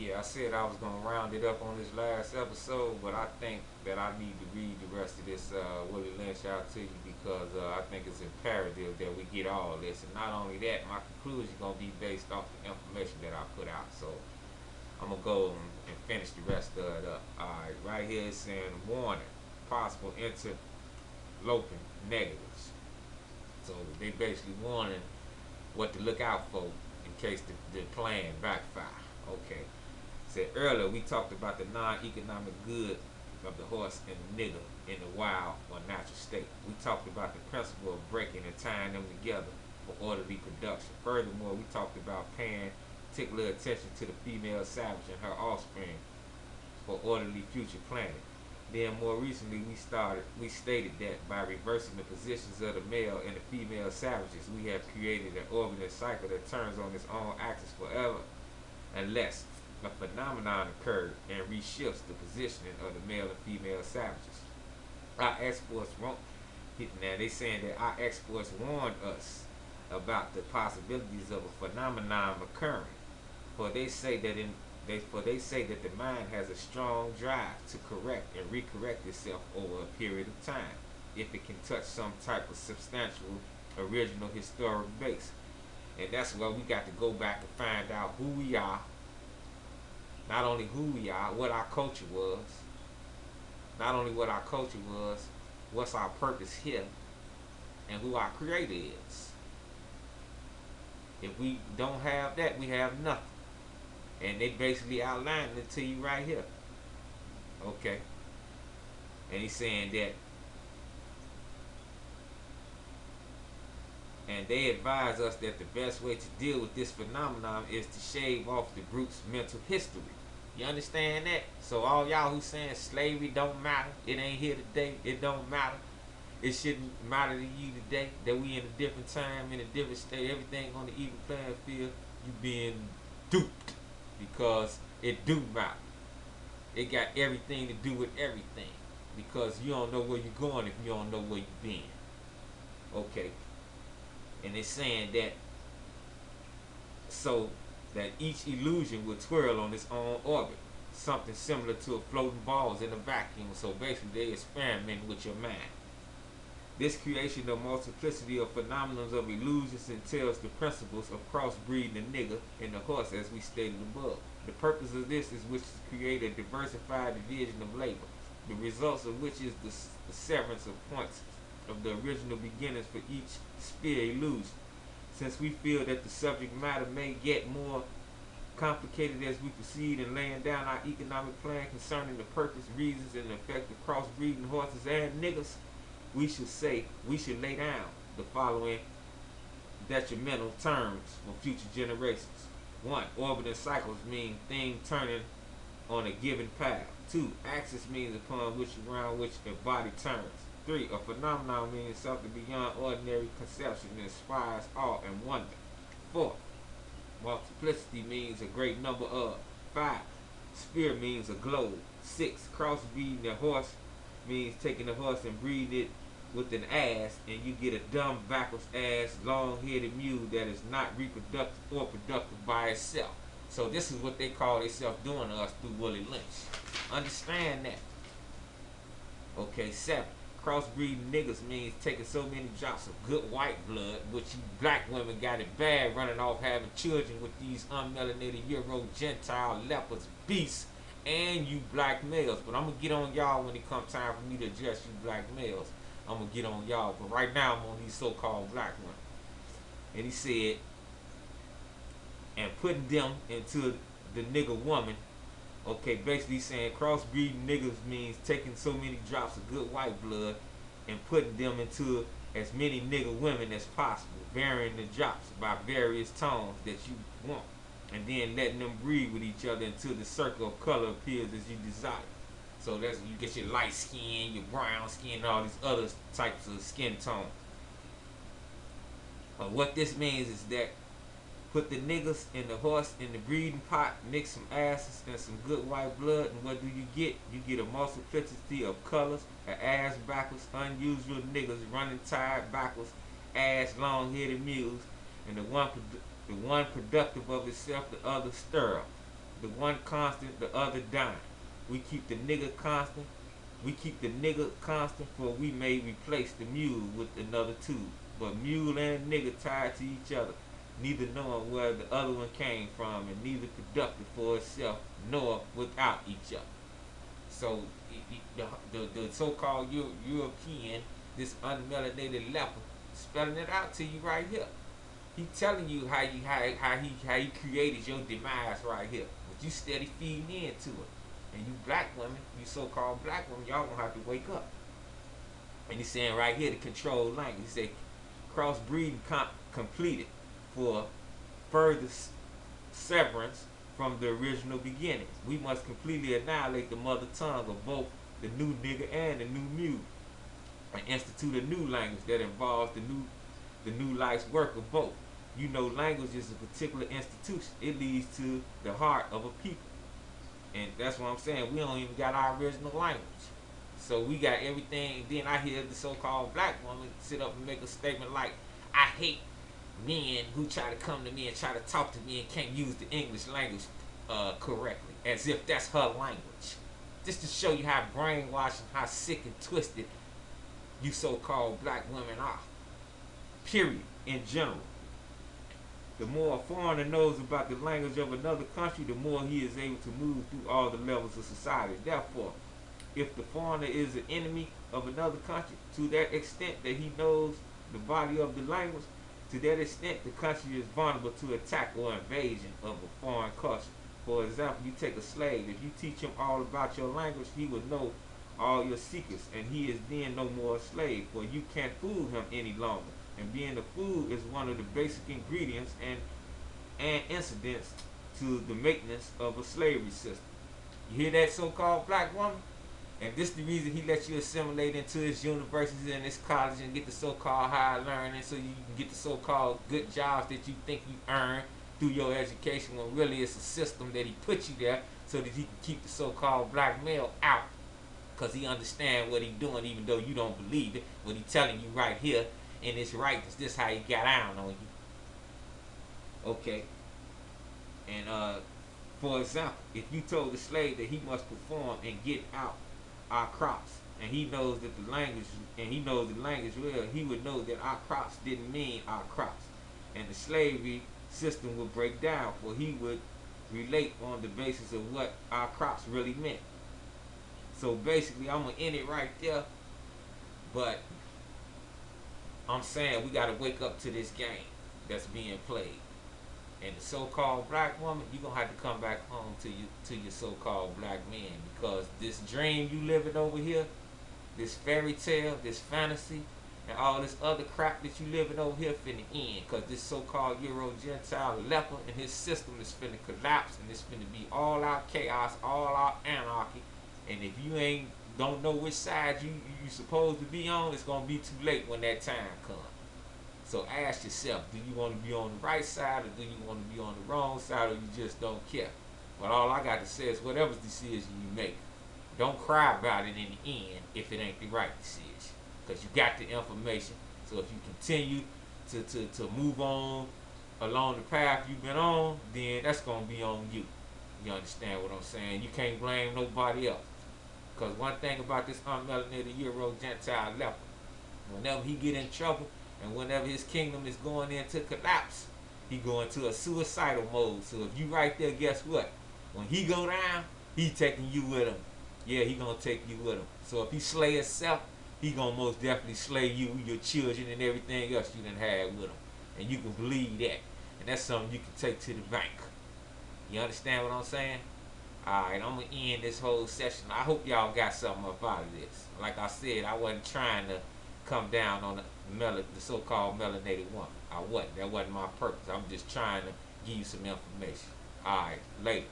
Yeah, I said I was gonna round it up on this last episode, but I think that I need to read the rest of this Willie Lynch out to you because I think it's imperative that we get all this. And not only that, my conclusion is gonna be based off the information that I put out. So I'm gonna go and finish the rest of it up. Alright, right here it's saying warning, possible interloping negatives. So they basically warning what to look out for in case the plan backfire. Okay. Said earlier we talked about the non-economic good of the horse and the nigger in the wild or natural state. We talked about the principle of breaking and tying them together for orderly production. Furthermore, we talked about paying particular attention to the female savage and her offspring for orderly future planning. Then more recently we stated that by reversing the positions of the male and the female savages, we have created an orbiting cycle that turns on its own axis forever unless a phenomenon occurred and reshifts the positioning of the male and female savages. Our exports won't. Now they saying that our exports warned us about the possibilities of a phenomenon occurring, for they say that the mind has a strong drive to correct and recorrect itself over a period of time, if it can touch some type of substantial original historic base. And that's where we got to go back and find out who we are, not only who we are, what our culture was, not only what our culture was, what's our purpose here, and who our creator is. If we don't have that, we have nothing. And they basically outlined it to you right here. Okay. And he's saying that, and they advise us that the best way to deal with this phenomenon is to shave off the group's mental history. You understand that? So all y'all who saying slavery don't matter, it ain't here today, it don't matter, it shouldn't matter to you today, that we in a different time, in a different state, everything on the even playing field, you being duped. Because it do matter. It got everything to do with everything. Because you don't know where you're going if you don't know where you've been. Okay. And it's saying that so that each illusion will twirl on its own orbit. Something similar to a floating balls in a vacuum. So basically they experiment with your mind. This creation of multiplicity of phenomena of illusions entails the principles of crossbreeding the nigger and the horse as we stated above. The purpose of this is which is to create a diversified division of labor, the results of which is the severance of points of the original beginnings for each sphere illusion. Since we feel that the subject matter may get more complicated as we proceed in laying down our economic plan concerning the purpose, reasons, and effect of crossbreeding horses and niggers, we should lay down the following detrimental terms for future generations. 1. Orbiting cycles mean thing turning on a given path. 2. Axis means upon which around which a body turns. 3. A phenomenon means something beyond ordinary conception that inspires awe and wonder. 4. Multiplicity means a great number of. 5. Sphere means a globe. 6. Crossbreeding a horse means taking a horse and breeding it with an ass, and you get a dumb, backwards ass, long-headed mule that is not reproductive or productive by itself. So this is what they call themselves doing to us through Willie Lynch. Understand that. Okay, 7. Crossbreeding niggas means taking so many drops of good white blood, which you black women got it bad, running off having children with these unmelanated Euro, Gentile, leopards, beasts, and you black males. But I'm going to get on y'all when it comes time for me to address you black males. I'm going to get on y'all. But right now I'm on these so-called black ones. And he said, and putting them into the nigger woman. Okay, basically saying crossbreeding niggas means taking so many drops of good white blood and putting them into as many nigger women as possible, varying the drops by various tones that you want, and then letting them breed with each other until the circle of color appears as you desire. So that's you get your light skin, your brown skin, and all these other types of skin tones. What this means is that put the niggas and the horse in the breeding pot, mix some asses and some good white blood, and what do you get? You get a multiplicity of colors, an ass backwards, unusual niggas running tired backwards, ass long-headed mules, and the one productive of itself, the other sterile. the one constant, the other dying. We keep the nigga constant. We keep the nigga constant, for we may replace the mule with another tool. But mule and nigga tied to each other, neither knowing where the other one came from, and neither productive for itself nor without each other. So the so-called European, this unmelanated leper, spelling it out to you right here. He telling you how he created your demise right here, but you steady feeding into it. And you black women, you so-called black women, y'all gonna have to wake up. And he's saying right here to control language. He said crossbreeding completed for further severance from the original beginnings. We must completely annihilate the mother tongue of both the new nigger and the new mule, and institute a new language that involves the new life's work of both. You know, language is a particular institution. It leads to the heart of a people. And that's what I'm saying. We don't even got our original language. So we got everything. Then I hear the so-called black woman sit up and make a statement like, I hate men who try to come to me and try to talk to me and can't use the English language correctly, as if that's her language. Just to show you how brainwashed and how sick and twisted you so-called black women are. Period. In general. The more a foreigner knows about the language of another country, the more he is able to move through all the levels of society. Therefore, if the foreigner is an enemy of another country, to that extent that he knows the body of the language, to that extent the country is vulnerable to attack or invasion of a foreign culture. For example, you take a slave. If you teach him all about your language, he will know all your secrets, and he is then no more a slave, for you can't fool him any longer. And being a fool is one of the basic ingredients and incidents to the maintenance of a slavery system. You hear that, so-called black woman? And this is the reason he lets you assimilate into his universities and his college and get the so-called higher learning, so you can get the so-called good jobs that you think you earn through your education, when really it's a system that he put you there so that he can keep the so-called black male out, because he understands what he's doing, even though you don't believe it. What he's telling you right here in his writings, this how he got down on you. Okay. And for example, if you told the slave that he must perform and get out our crops, and he knows that the language, and he knows the language well, he would know that our crops didn't mean our crops, and the slavery system would break down, for he would relate on the basis of what our crops really meant. So basically, I'm gonna end it right there, but I'm saying we gotta wake up to this game that's being played. And the so-called black woman, you're gonna have to come back home to your so-called black man, because this dream you living over here, this fairy tale, this fantasy, and all this other crap that you living over here finna end, because this so-called Euro-Gentile leper and his system is finna collapse, and it's finna be all out chaos, all out anarchy. And if you don't know which side you supposed to be on, it's gonna be too late when that time comes. So ask yourself, do you want to be on the right side, or do you want to be on the wrong side, or you just don't care? But all I got to say is, whatever decision you make, don't cry about it in the end if it ain't the right decision, because you got the information. So if you continue to move on along the path you've been on, then that's gonna be on you. You understand what I'm saying? You can't blame nobody else. Because one thing about this unmelanated Euro-Gentile leper, whenever he get in trouble, and whenever his kingdom is going into collapse, he go into a suicidal mode. So if you right there, guess what? When he go down, he taking you with him. Yeah, he gonna take you with him. So if he slay himself, he gonna most definitely slay you, your children, and everything else you done had with him. And you can believe that. And that's something you can take to the bank. You understand what I'm saying? Alright, I'm gonna end this whole session. I hope y'all got something up out of this. Like I said, I wasn't trying to come down on the so-called melanated woman. I wasn't. That wasn't my purpose. I'm just trying to give you some information. Alright, later.